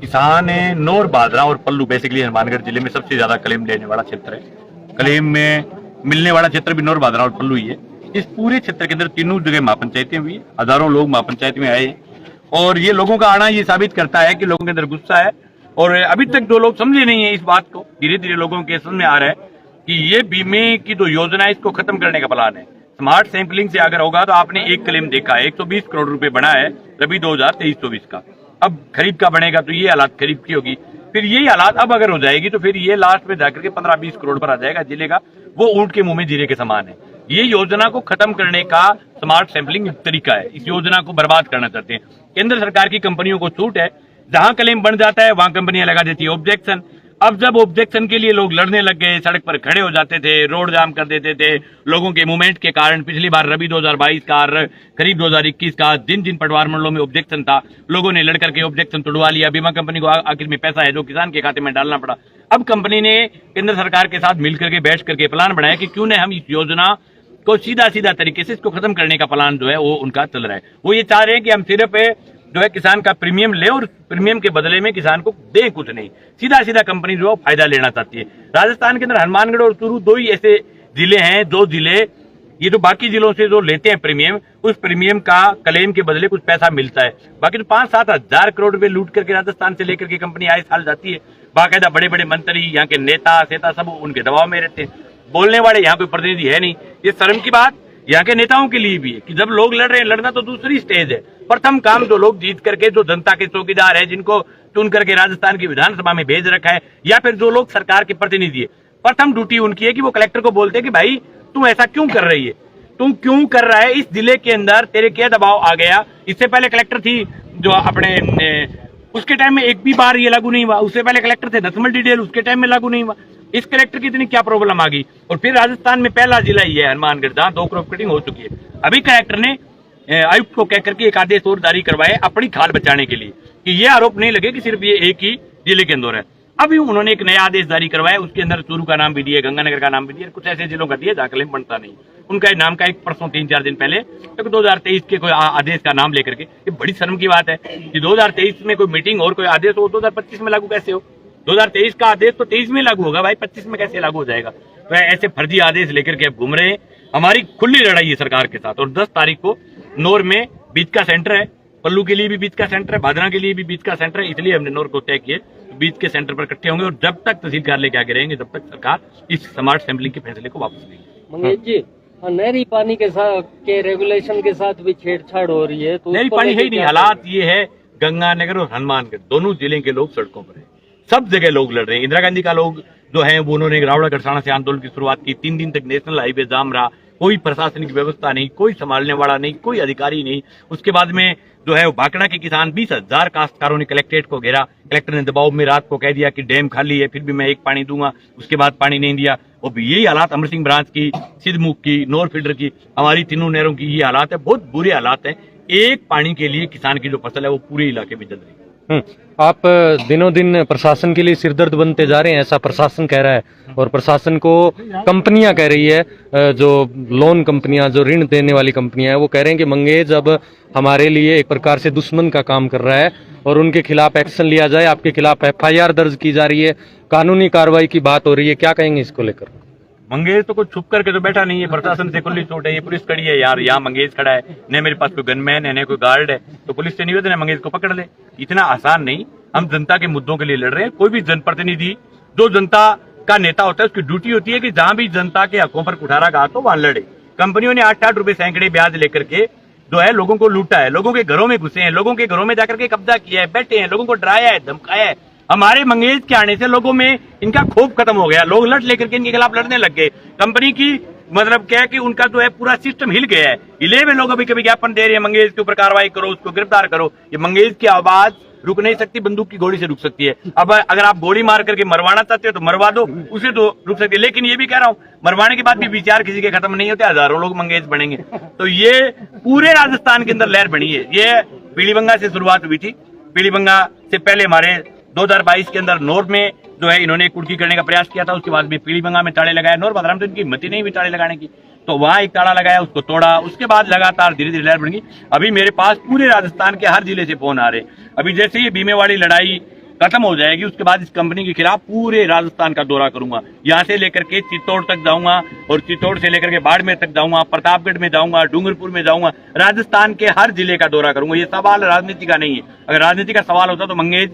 किसान है नौर बादरा और पल्लू बेसिकली हनुमानगढ़ जिले में सबसे ज्यादा क्लेम लेने वाला क्षेत्र है। क्लेम में मिलने वाला क्षेत्र भी नौर बादरा और पल्लू ही है। इस पूरे क्षेत्र के अंदर तीनों जगह महापंचायतें हुई है, हजारों लोग महापंचायत में आए और ये लोगों का आना ये साबित करता है कि लोगों के अंदर गुस्सा है और अभी तक जो लोग समझे नहीं है इस बात को, धीरे धीरे लोगों के समझ में आ रहा है कि ये बीमे की जो योजना है इसको खत्म करने का प्लान है। स्मार्ट सैंपलिंग से अगर होगा तो आपने एक क्लेम देखा है 120 करोड़ रुपए बना है रबी 2023-24 का, अब खरीफ का बनेगा तो ये हालात खरीफ की होगी, फिर यही हालात अब अगर हो जाएगी तो फिर ये लास्ट में जाकर के 15-20 करोड़ पर आ जाएगा जिले का, वो ऊंट के मुंह में जीरे के समान है। ये योजना को खत्म करने का स्मार्ट सैंपलिंग तरीका है, इस योजना को बर्बाद करना चाहते हैं। केंद्र सरकार की कंपनियों को छूट है, जहां क्लेम बन जाता है वहां कंपनियां लगा देती है ऑब्जेक्शन। अब जब ऑब्जेक्शन के लिए लोग लड़ने लग गए, सड़क पर खड़े हो जाते थे, रोड जाम कर देते थे लोगों के मूवमेंट के कारण, पिछली बार रबी 2022 का खरीफ 2021 का जिन जिन पटवार मंडलों में ऑब्जेक्शन था लोगों ने लड़कर के ऑब्जेक्शन तोड़वा लिया, बीमा कंपनी को आखिर में पैसा है जो किसान के खाते में डालना पड़ा। अब कंपनी ने केंद्र सरकार के साथ मिलकर के बैठ करके प्लान बनाया कि क्यों न हम इस योजना को सीधा सीधा तरीके से इसको खत्म करने का प्लान जो है वो उनका चल रहा है। वो ये चाह रहे हैं कि हम सिर्फ जो है किसान का प्रीमियम ले और प्रीमियम के बदले में किसान को दे कुछ नहीं, सीधा सीधा कंपनी जो है फायदा लेना चाहती है। राजस्थान के अंदर हनुमानगढ़ और चूरू दो ही ऐसे जिले हैं, दो जिले ये जो बाकी जिलों से जो लेते हैं प्रीमियम, उस प्रीमियम का क्लेम के बदले कुछ पैसा मिलता है। बाकी तो 5-7 हजार करोड़ रुपए लूट करके राजस्थान से लेकर के कंपनी आए साल जाती है। बाकायदा बड़े बड़े मंत्री, यहाँ के नेता सेता सब उनके दबाव में रहते हैं, बोलने वाले यहाँ कोई प्रतिनिधि है नहीं। ये शर्म की बात यहाँ के नेताओं के लिए भी है कि जब लोग लड़ रहे हैं, लड़ना तो दूसरी स्टेज है, प्रथम काम जो लोग जीत करके जो जनता के चौकीदार है, जिनको चुन करके राजस्थान की विधानसभा में भेज रखा है, या फिर जो लोग सरकार के प्रतिनिधि है, प्रथम ड्यूटी उनकी है कि वो कलेक्टर को बोलते हैं कि भाई तुम ऐसा क्यों कर रही है, तुम क्यों कर रहा है, इस जिले के अंदर तेरे क्या दबाव आ गया। इससे पहले कलेक्टर थी जो अपने उसके टाइम में एक भी बार ये लागू नहीं हुआ, उससे पहले कलेक्टर थे नथमल डिडेल, उसके टाइम में लागू नहीं हुआ। इस कलेक्टर की इतनी क्या प्रॉब्लम आ गई। और फिर राजस्थान में पहला जिला ही है हनुमानगढ़ जहां 2 क्रॉप कटिंग हो चुकी है। अभी कलेक्टर ने आयुक्त को कहकर के एक आदेश और जारी करवाए अपनी खाल बचाने के लिए कि ये आरोप नहीं लगे कि सिर्फ ये एक ही जिले के अंदर है। अभी उन्होंने एक नया आदेश जारी करवाया, उसके अंदर चूरू का नाम भी दिया, गंगानगर का नाम भी दिया, कुछ ऐसे जिलों का दिया जहां क्लेम बनता नहीं। उनका नाम का एक परसों 3-4 दिन पहले 2023 के कोई आदेश का नाम लेकर के, ये बड़ी शर्म की बात है कि 2023 में कोई मीटिंग और कोई आदेश हो 2025 में लागू कैसे हो। 2023 का आदेश तो 23 में लागू होगा भाई, 25 में कैसे लागू हो जाएगा। तो ऐसे फर्जी आदेश लेकर के अब घूम रहे हैं। हमारी खुली लड़ाई है सरकार के साथ। और 10 तारीख को नौर में बीच का सेंटर है, पल्लू के लिए भी बीच का सेंटर है, भादरा के लिए भी बीच का सेंटर है, इसलिए हमने नौर को तय किए बीच के सेंटर पर इकट्ठे होंगे और जब तक तहसील कार्यालय के आगे रहेंगे जब तक सरकार इस स्मार्ट सैंपलिंग के फैसले को वापस लेगी। मंगेश जी, नहरी पानी के साथ के रेगुलेशन के साथ भी छेड़छाड़ हो रही है, तो नहरी पानी है ही नहीं। हालात ये है, गंगानगर और हनुमानगढ़ दोनों जिले के लोग सड़कों पर है, सब जगह लोग लड़ रहे हैं। इंदिरा गांधी का लोग जो है वो उन्होंने रावड़ा गढ़साना से आंदोलन की शुरुआत की, 3 दिन तक नेशनल हाईवे जाम रहा, कोई प्रशासनिक व्यवस्था नहीं, कोई संभालने वाला नहीं, कोई अधिकारी नहीं। उसके बाद में जो है भाखड़ा के किसान 20,000 काश्तकारों ने कलेक्ट्रेट को घेरा, कलेक्टर ने दबाव में रात को कह दिया कि डैम खाली है फिर भी मैं एक पानी दूंगा, उसके बाद पानी नहीं दिया। और यही हालात अमर सिंह ब्रांच की, सिद्धमुख की, नौर फीडर की, हमारी तीनों नहरों की ये हालात है, बहुत बुरे हालात है। एक पानी के लिए किसान की जो फसल है वो पूरे इलाके में जल रही है। आप दिनों दिन प्रशासन के लिए सिरदर्द बनते जा रहे हैं, ऐसा प्रशासन कह रहा है। और प्रशासन को कंपनियां कह रही है, जो लोन कंपनियां, जो ऋण देने वाली कंपनियां हैं, वो कह रहे हैं कि मंगेज अब हमारे लिए एक प्रकार से दुश्मन का काम कर रहा है और उनके खिलाफ एक्शन लिया जाए। आपके खिलाफ FIR दर्ज की जा रही है, कानूनी कार्रवाई की बात हो रही है, क्या कहेंगे इसको लेकर? मंगेश तो कुछ छुप करके तो बैठा नहीं है, प्रशासन से खुली छूट है। ये पुलिस खड़ी है यार, यहाँ मंगेश खड़ा है, न मेरे पास कोई गनमैन है न कोई गार्ड है, तो पुलिस से निवेदन है मंगेश को पकड़ ले। इतना आसान नहीं, हम जनता के मुद्दों के लिए लड़ रहे हैं। कोई भी जनप्रतिनिधि जो जनता का नेता होता है उसकी ड्यूटी होती है कि जहां भी जनता के हकों पर कुठारा गा तो वहां लड़े। कंपनियों ने 8-8 रुपए सैकड़े ब्याज लेकर के जो है लोगों को लूटा है, लोगों के घरों में घुसे हैं, लोगों के घरों में जाकर के कब्जा किया है, बैठे हैं, लोगों को डराया है, धमकाया है। हमारे मंगेश के आने से लोगों में इनका खौफ खत्म हो गया, लोग लड़ लेकर के इनके खिलाफ लड़ने लग गए। कंपनी की मतलब क्या है कि उनका जो है पूरा सिस्टम हिल गया है। हिले में लोग अभी कभी ज्ञापन दे रहे हैं मंगेश के ऊपर कार्रवाई करो, उसको गिरफ्तार करो। ये मंगेश की आवाज रुक नहीं सकती, बंदूक की गोली से रुक सकती है। अब अगर आप गोली मार करके मरवाना चाहते हो तो मरवा दो, उसे तो रुक सकती है। लेकिन ये भी कह रहा हूं, मरवाने के बाद भी विचार किसी के खत्म नहीं होते, हजारों लोग मंगेश बनेंगे। तो ये पूरे राजस्थान के अंदर लहर बनी है। ये पीलीबंगा से शुरुआत हुई थी, पीलीबंगा से पहले हमारे 2022 के अंदर नौर में जो है इन्होंने कुर्की करने का प्रयास किया था, उसके बाद में पीलीबंगा में ताड़े लगाया। नौर बाजार में तो इनकी हिम्मत ही नहीं हुई ताड़े लगाने की, तो वहां एक ताड़ा लगाया, उसको तोड़ा। उसके बाद लगातार धीरे धीरे लहर बढ़ गई। अभी मेरे पास पूरे राजस्थान के हर जिले से फोन आ रहे। अभी जैसे ये बीमे वाली लड़ाई खत्म हो जाएगी उसके बाद इस कंपनी के खिलाफ पूरे राजस्थान का दौरा करूंगा। यहाँ से लेकर के चित्तौड़ तक जाऊंगा और चित्तौड़ से लेकर के बाड़मेर तक जाऊंगा, प्रतापगढ़ में जाऊंगा, डूंगरपुर में जाऊंगा, राजस्थान के हर जिले का दौरा करूंगा। ये सवाल राजनीति का नहीं है। अगर राजनीति का सवाल होता तो मंगेश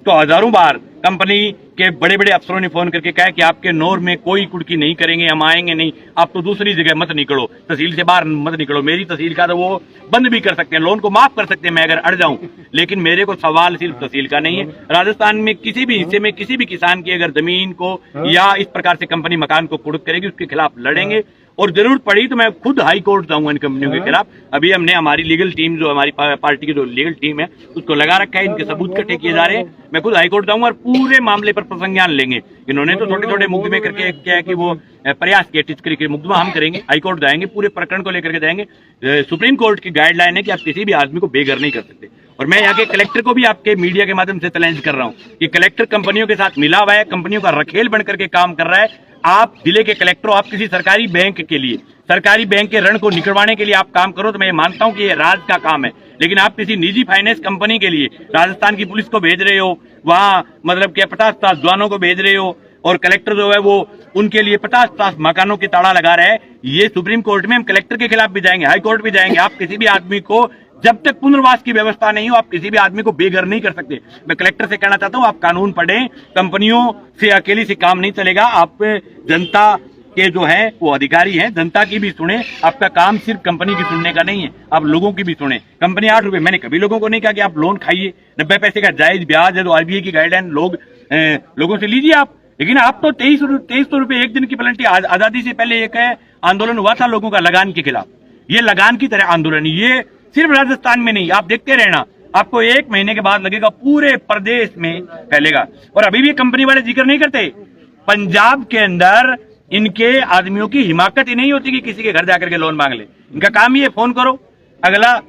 तो हजारों बार कंपनी के बड़े बड़े अफसरों ने फोन करके कहा कि आपके नोर में कोई कुड़की नहीं करेंगे, हम आएंगे नहीं, आप तो दूसरी जगह मत निकलो, तहसील से बाहर मत निकलो। मेरी तहसील का तो वो बंद भी कर सकते हैं, लोन को माफ कर सकते हैं मैं अगर अड़ जाऊं, लेकिन मेरे को सवाल सिर्फ तहसील का नहीं है। राजस्थान में किसी भी हिस्से में किसी भी किसान की अगर जमीन को या इस प्रकार से कंपनी मकान को कुड़क करेगी उसके खिलाफ लड़ेंगे, और जरूरत पड़ी तो मैं खुद हाई कोर्ट जाऊंगा इन कंपनियों के खिलाफ। अभी हमने हमारी लीगल टीम, जो हमारी पार्टी की जो लीगल टीम है, उसको लगा रखा है, इनके सबूत इकट्ठे किए जा रहे हैं। मैं खुद हाई कोर्ट जाऊंगा और पूरे मामले पर प्रसंज्ञान लेंगे। इन्होंने तो छोटे छोटे मुकदमे करके क्या है कि वो प्रयास किया टिचकरी के मुकदमा, हम करेंगे, हाई कोर्ट जाएंगे, पूरे प्रकरण को लेकर के जाएंगे। सुप्रीम कोर्ट की गाइडलाइन है कि आप किसी भी आदमी को बेघर नहीं कर सकते। और मैं यहाँ के कलेक्टर को भी आपके मीडिया के माध्यम से चैलेंज कर रहा हूँ कि कलेक्टर कंपनियों के साथ मिला हुआ है, कंपनियों का रखेल बन करके काम कर रहा है। आप जिले के कलेक्टर हो, आप किसी सरकारी बैंक के लिए, सरकारी बैंक के ऋण को निकलवाने के लिए आप काम करो तो मैं मानता हूं कि ये राज का काम है। लेकिन आप किसी निजी फाइनेंस कंपनी के लिए राजस्थान की पुलिस को भेज रहे हो, वहां मतलब कि 50-50 जवानों को भेज रहे हो, और कलेक्टर जो है वो उनके लिए 50-50 मकानों की ताला लगा रहा है। ये सुप्रीम कोर्ट में हम कलेक्टर के खिलाफ भी जाएंगे, हाई कोर्ट भी जाएंगे। आप किसी भी आदमी को, जब तक पुनर्वास की व्यवस्था नहीं हो, आप किसी भी आदमी को बेघर नहीं कर सकते। मैं कलेक्टर से कहना चाहता हूं, आप कानून पढ़ें, कंपनियों से अकेली से काम नहीं चलेगा। आप जनता के जो है वो अधिकारी हैं, जनता की भी सुने। आपका काम सिर्फ कंपनी की सुनने का नहीं है, आप लोगों की भी सुने। कंपनी 8 रुपए, मैंने कभी लोगों को नहीं कहा कि आप लोन खाइए, 90 पैसे का जायज ब्याज है, तो आरबीआई की गाइडलाइन लोगों से लीजिए आप। लेकिन आप तो 2300 रुपए एक दिन की पेनल्टी। आजादी से पहले एक आंदोलन हुआ था लोगों का लगान के खिलाफ, ये लगान की तरह आंदोलन, ये सिर्फ राजस्थान में नहीं, आप देखते रहना, आपको 1 महीने के बाद लगेगा पूरे प्रदेश में फैलेगा। और अभी भी कंपनी वाले जिक्र नहीं करते, पंजाब के अंदर इनके आदमियों की हिमाकत ही नहीं होती कि किसी के घर जाकर के लोन मांग ले। इनका काम ही है फोन करो, अगला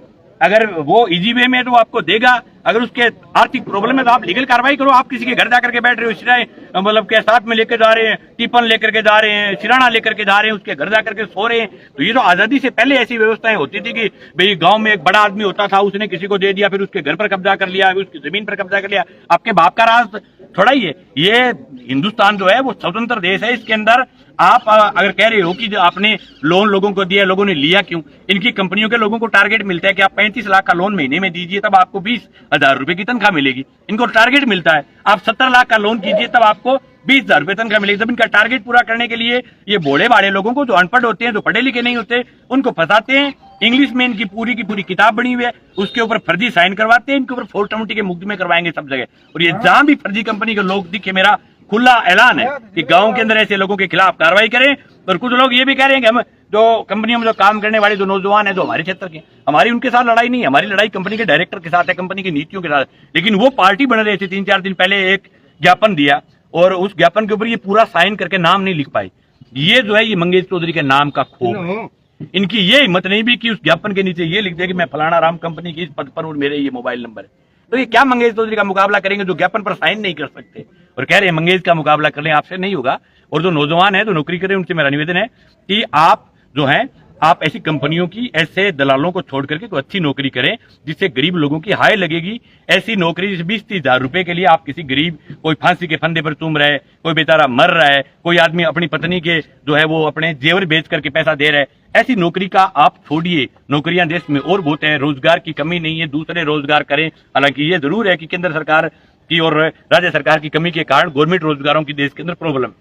अगर वो इजी वे में है तो वो आपको देगा, अगर उसके आर्थिक प्रॉब्लम है तो आप लीगल कार्रवाई करो। आप किसी के घर जाकर के बैठ रहे हो, सिराए मतलब के साथ में लेकर जा रहे हैं, टिफन लेकर के जा रहे हैं, सिराना लेकर के जा रहे हैं, उसके घर जाकर के सो रहे हैं। तो ये तो आजादी से पहले ऐसी व्यवस्थाएं होती थी कि भाई गांव में एक बड़ा आदमी होता था, उसने किसी को दे दिया, फिर उसके घर पर कब्जा कर लिया, फिर उसकी जमीन पर कब्जा कर लिया। आपके बाप का राज थोड़ा ही है ये। हिंदुस्तान जो है वो स्वतंत्र देश है, इसके अंदर आप अगर कह रहे हो कि जो आपने लोन लोगों को दिया, लोगों ने लिया क्यों? इनकी कंपनियों के लोगों को टारगेट मिलता है कि आप 35 लाख का लोन महीने में दीजिए तब आपको 20,000 रुपए की तनख्वाह मिलेगी। इनको टारगेट मिलता है आप 70 लाख का लोन कीजिए तब आपको 20,000 रुपए तनख्वाह मिलेगी। जब इनका टारगेट पूरा करने के लिए ये भोले भाले लोगों को, जो अनपढ़ होते हैं, जो पढ़े लिखे नहीं होते, उनको फंसाते हैं। इंग्लिश में इनकी पूरी की पूरी किताब बनी हुई है, उसके ऊपर फर्जी साइन करवाते हैं, इनके ऊपर 420 के मुकदमे करवाएंगे सब जगह। और ये जहां भी फर्जी कंपनी के लोग दिखे, मेरा खुला ऐलान है कि गांव के अंदर ऐसे लोगों के खिलाफ कार्रवाई करें। और कुछ लोग ये भी कह रहे हैं कि हम जो कंपनियों में जो काम करने वाले जो नौजवान है, जो हमारे क्षेत्र के, हमारी उनके साथ लड़ाई नहीं है, हमारी लड़ाई कंपनी के डायरेक्टर के साथ है, कंपनी की नीतियों के साथ। लेकिन वो पार्टी बन रहे थे, 3-4 दिन पहले एक ज्ञापन दिया और उस ज्ञापन के ऊपर ये पूरा साइन करके नाम नहीं लिख पाई। ये जो है ये मंगेश चौधरी के नाम का खोफ। इनकी ये हिम्मत नहीं भी कि उस ज्ञापन के नीचे ये लिख दे कि मैं फलाना राम कंपनी की इस पद पर और मेरे ये मोबाइल नंबर है। तो ये क्या मंगेश चौधरी का मुकाबला करेंगे जो ज्ञापन पर साइन नहीं कर सकते और कह रहे हैं मंगेश का मुकाबला कर लें, आपसे नहीं होगा। और जो नौजवान है, जो नौकरी करें, उनसे मेरा निवेदन है कि आप जो है आप ऐसी कंपनियों की, ऐसे दलालों को छोड़ करके कोई अच्छी नौकरी करें जिससे गरीब लोगों की हाय लगेगी। ऐसी नौकरी जिस 20-30 हजार रुपए के लिए आप किसी गरीब, कोई फांसी के फंदे पर चूम रहा है, कोई बेचारा मर रहा है, कोई आदमी अपनी पत्नी के जो है वो अपने जेवर बेच करके पैसा दे रहा है, ऐसी नौकरी का आप छोड़िए। नौकरियां देश में और बहुत है, रोजगार की कमी नहीं है, दूसरे रोजगार करें। हालांकि ये जरूर है कि केंद्र सरकार की और राज्य सरकार की कमी के कारण गवर्नमेंट रोजगारों की देश के अंदर प्रॉब्लम।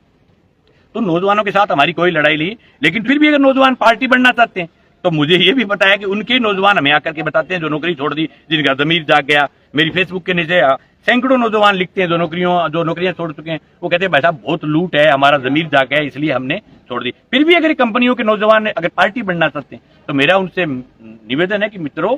तो नौजवानों के साथ हमारी कोई लड़ाई नहीं, लेकिन फिर भी अगर नौजवान पार्टी बनना चाहते हैं तो मुझे ये भी पता है कि उनके नौजवान हमें आकर के बताते हैं जो नौकरी छोड़ दी, जिनका जमीर जाग गया। मेरी फेसबुक के नीचे सैकड़ों नौजवान लिखते हैं जो नौकरियां छोड़ चुके हैं, वो कहते हैं भाई साहब बहुत लूट है, हमारा जमीर जाग गया इसलिए हमने छोड़ दी। फिर भी अगर कंपनियों के नौजवान अगर पार्टी बनना चाहते हैं तो मेरा उनसे निवेदन है कि मित्रों,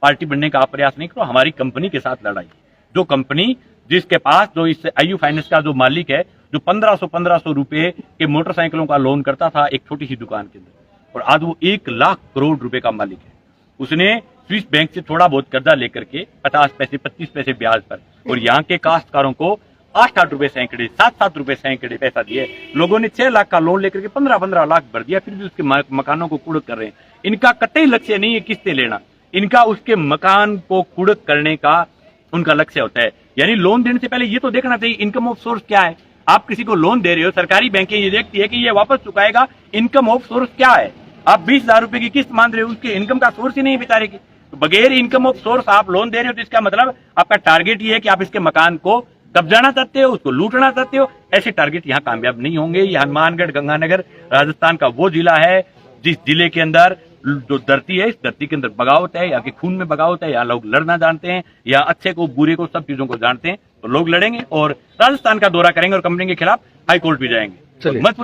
पार्टी बनने का आप प्रयास नहीं करो, हमारी कंपनी के साथ लड़ाई। जो कंपनी जिसके पास, जो इस आईयू फाइनेंस का जो मालिक है, जो 1500 रुपए के मोटरसाइकिलों का लोन करता था एक छोटी सी दुकान के अंदर, और आज वो 1 लाख करोड़ रुपए का मालिक है। उसने स्विस बैंक से थोड़ा बहुत कर्जा लेकर के 50 पैसे 25 पैसे ब्याज पर, और यहाँ के काश्तकारों को 8-8 रुपए सैकड़े, 7-7 रुपए सैकड़े पैसा दिए। लोगों ने 6 लाख का लोन लेकर के 15-15 लाख भर दिया, फिर भी उसके मकानों को कुड़क कर रहे हैं। इनका कतई लक्ष्य नहीं है किस्तें लेना, इनका उसके मकान को कुड़क करने का उनका लक्ष्य होता है। यानी लोन देने से पहले ये तो देखना चाहिए इनकम ऑफ सोर्स क्या है। आप किसी को लोन दे रहे हो, सरकारी बैंकें ये देखती है कि ये वापस चुकाएगा, इनकम ऑफ सोर्स क्या है। आप 20,000 रुपए की किस्त मान रहे हो, उसके इनकम का सोर्स ही नहीं है बेचारे की। तो बगैर इनकम ऑफ सोर्स आप लोन दे रहे हो तो इसका मतलब आपका टारगेट ये है कि आप इसके मकान को कब्जाना चाहते हो, उसको लूटना चाहते हो। ऐसे टारगेट यहाँ कामयाब नहीं होंगे। ये हनुमानगढ़ गंगानगर राजस्थान का वो जिला है जिस जिले के अंदर जो धरती है, इस धरती के अंदर बगावत है, यहाँ के खून में बगावत है, यहाँ लोग लड़ना जानते हैं, या अच्छे को बुरे को सब चीजों को जानते हैं। तो लोग लड़ेंगे और राजस्थान का दौरा करेंगे और कंपनी के खिलाफ हाई कोर्ट भी जाएंगे। चलिए। मत